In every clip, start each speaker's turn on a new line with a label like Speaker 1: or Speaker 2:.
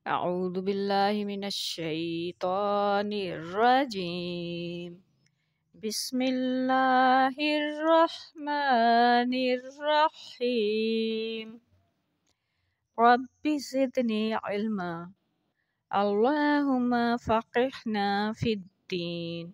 Speaker 1: أعوذ بالله من الشيطان الرجيم. بسم الله الرحمن الرحيم. رب زدني علما اللهم فقهنا في الدين.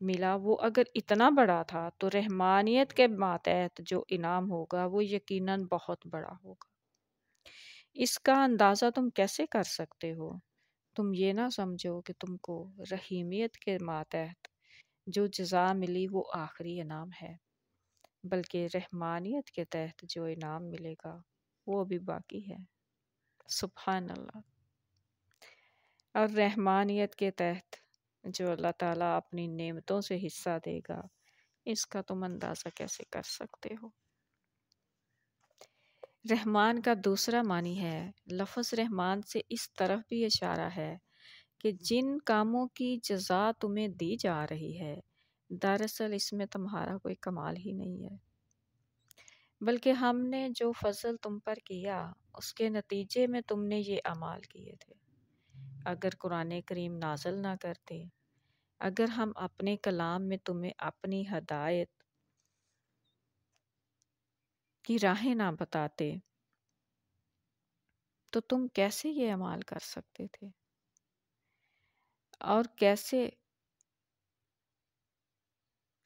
Speaker 1: ملا، وہ اگر اتنا بڑا تھا تو رحمانیت کے ماتحت جو انعام ہوگا وہ یقیناً بہت بڑا ہوگا۔ اس کا اندازہ تم کیسے کر سکتے ہو؟ تم یہ نہ سمجھو کہ تم کو رحیمیت کے ماتحت جو جزا ملی وہ آخری انعام ہے، بلکہ رحمانیت کے تحت جو انعام ملے گا وہ بھی باقی ہے۔ سبحان اللہ۔ اور رحمانیت کے تحت جو اللہ تعالیٰ اپنی نعمتوں سے حصہ دے گا، اس کا تم اندازہ کیسے کر سکتے ہو؟ رحمان کا دوسرا معنی ہے، لفظ رحمان سے اس طرف بھی اشارہ ہے کہ جن کاموں کی جزا تمہیں دی جا رہی ہے دراصل اس میں تمہارا کوئی کمال ہی نہیں ہے، بلکہ ہم نے جو فضل تم پر کیا اس کے نتیجے میں تم نے یہ اعمال کیے تھے۔ اگر قرآن کریم نازل نہ کرتے، اگر ہم اپنے کلام میں تمہیں اپنی ہدایت کی راہیں نہ بتاتے تو تم کیسے یہ اعمال کر سکتے تھے اور کیسے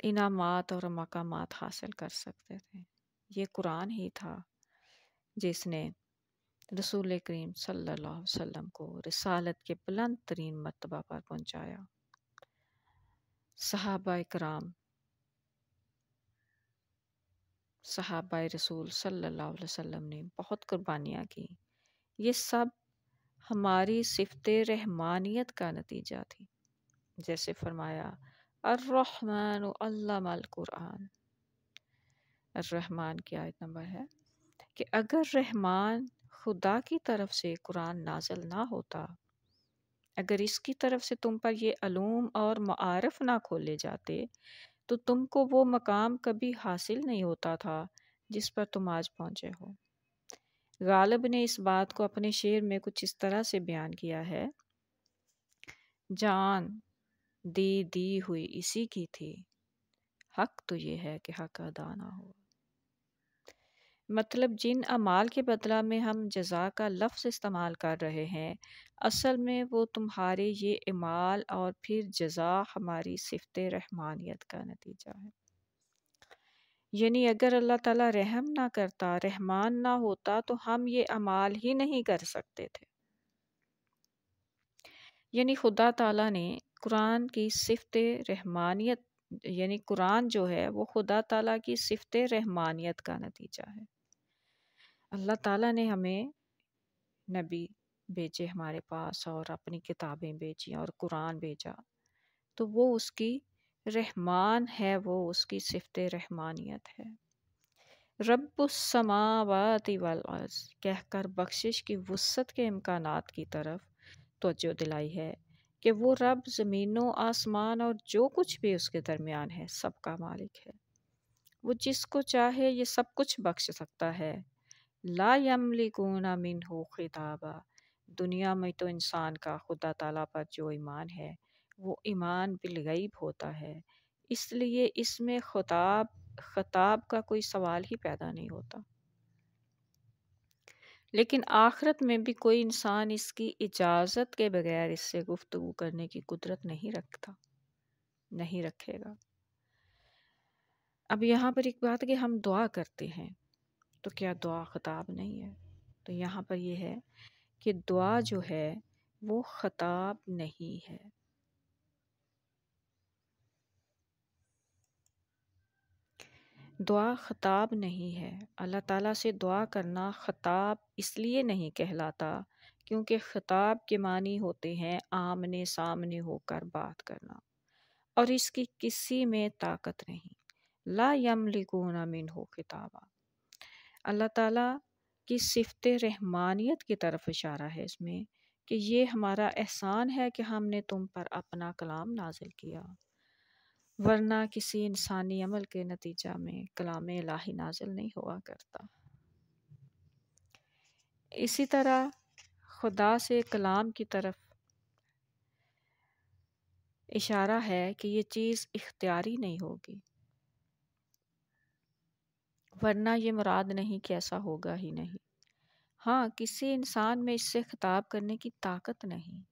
Speaker 1: انعامات اور مقامات حاصل کر سکتے تھے؟ یہ قرآن ہی تھا جس نے رسول کریم صلی اللہ علیہ وسلم کو رسالت کے بلند ترین مرتبہ پر پہنچایا۔ صحابہ کرام، صحابہ رسول صلی اللہ علیہ وسلم نے بہت قربانیاں کی، یہ سب ہماری صفت رحمانیت کا نتیجہ تھی۔ جیسے فرمایا الرحمن علم القرآن، الرحمن کی آیت نمبر ہے کہ اگر رحمان خدا کی طرف سے قرآن نازل نہ ہوتا، اگر اس کی طرف سے تم پر یہ علوم اور معارف نہ کھولے جاتے تو تم کو وہ مقام کبھی حاصل نہیں ہوتا تھا جس پر تم آج پہنچے ہو۔ غالب نے اس بات کو اپنے شعر میں کچھ اس طرح سے بیان کیا ہے، جان دی ہوئی اسی کی تھی، حق تو یہ ہے کہ حق ادا نہ ہو۔ مطلب جن اعمال کے بدلہ میں ہم جزا کا لفظ استعمال کر رہے ہیں، اصل میں وہ تمہارے یہ اعمال اور پھر جزا ہماری صفت رحمانیت کا نتیجہ ہے۔ یعنی اگر اللہ تعالیٰ رحم نہ کرتا، رحمان نہ ہوتا تو ہم یہ اعمال ہی نہیں کر سکتے تھے۔ یعنی خدا تعالیٰ نے قرآن کی صفت رحمانیت، یعنی قرآن جو ہے وہ خدا تعالیٰ کی صفت رحمانیت کا نتیجہ ہے۔ اللہ تعالیٰ نے ہمیں نبی بھیجے ہمارے پاس اور اپنی کتابیں بھیجی اور قرآن بھیجا، تو وہ اس کی رحمان ہے، وہ اس کی صفت رحمانیت ہے۔ رب السماوات والارض کہہ کر بخشش کی وسعت کے امکانات کی طرف توجہ دلائی ہے کہ وہ رب زمینوں، آسمان اور جو کچھ بھی اس کے درمیان ہے سب کا مالک ہے۔ وہ جس کو چاہے یہ سب کچھ بخش سکتا ہے۔ لا یملکون منہ خطابا، دنیا میں تو انسان کا خدا تعالیٰ پر جو ایمان ہے وہ ایمان بالغیب ہوتا ہے، اس لیے اس میں خطاب کا کوئی سوال ہی پیدا نہیں ہوتا۔ لیکن آخرت میں بھی کوئی انسان اس کی اجازت کے بغیر اس سے گفتگو کرنے کی قدرت نہیں رکھتا، نہیں رکھے گا۔ اب یہاں پر ایک بات کہ ہم دعا کرتے ہیں تو کیا دعا خطاب نہیں ہے؟ تو یہاں پر یہ ہے کہ دعا جو ہے وہ خطاب نہیں ہے۔ دعا خطاب نہیں ہے۔ اللہ تعالیٰ سے دعا کرنا خطاب اس لیے نہیں کہلاتا کیونکہ خطاب کے معنی ہوتے ہیں آمنے سامنے ہو کر بات کرنا، اور اس کی کسی میں طاقت نہیں۔ لا یملکون منہ خطابا، اللہ تعالیٰ کی صفت رحمانیت کی طرف اشارہ ہے اس میں کہ یہ ہمارا احسان ہے کہ ہم نے تم پر اپنا کلام نازل کیا، ورنہ کسی انسانی عمل کے نتیجہ میں کلام الہی نازل نہیں ہوا کرتا۔ اسی طرح خدا سے کلام کی طرف اشارہ ہے کہ یہ چیز اختیاری نہیں ہوگی، ورنہ یہ مراد نہیں کہ ایسا ہوگا ہی نہیں۔ ہاں، کسی انسان میں اس سے خطاب کرنے کی طاقت نہیں،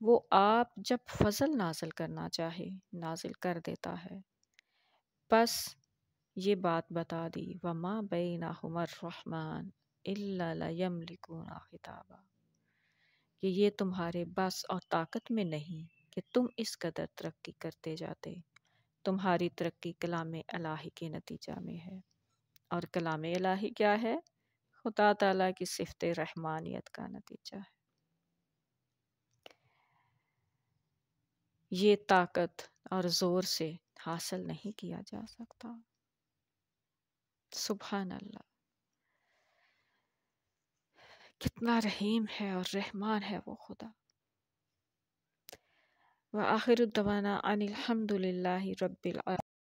Speaker 1: وہ آپ جب فضل نازل کرنا چاہے نازل کر دیتا ہے۔ بس یہ بات بتا دی وَمَا بَيْنَهُمَا الرَّحْمَٰنُ إِلَّا لَيَمْلِكُونَ خِطَابًا، کہ یہ تمہارے بس اور طاقت میں نہیں کہ تم اس قدر ترقی کرتے جاتے، تمہاری ترقی کلام الہی کے نتیجہ میں ہے۔ اور کلام الہی کیا ہے؟ خدا تعالیٰ کی صفت رحمانیت کا نتیجہ ہے۔ یہ طاقت اور زور سے حاصل نہیں کیا جا سکتا۔ سبحان اللہ، کتنا رحیم ہے اور رحمان ہے وہ خدا۔ وآخر الدعوانا ان الحمد للہ رب العالمین۔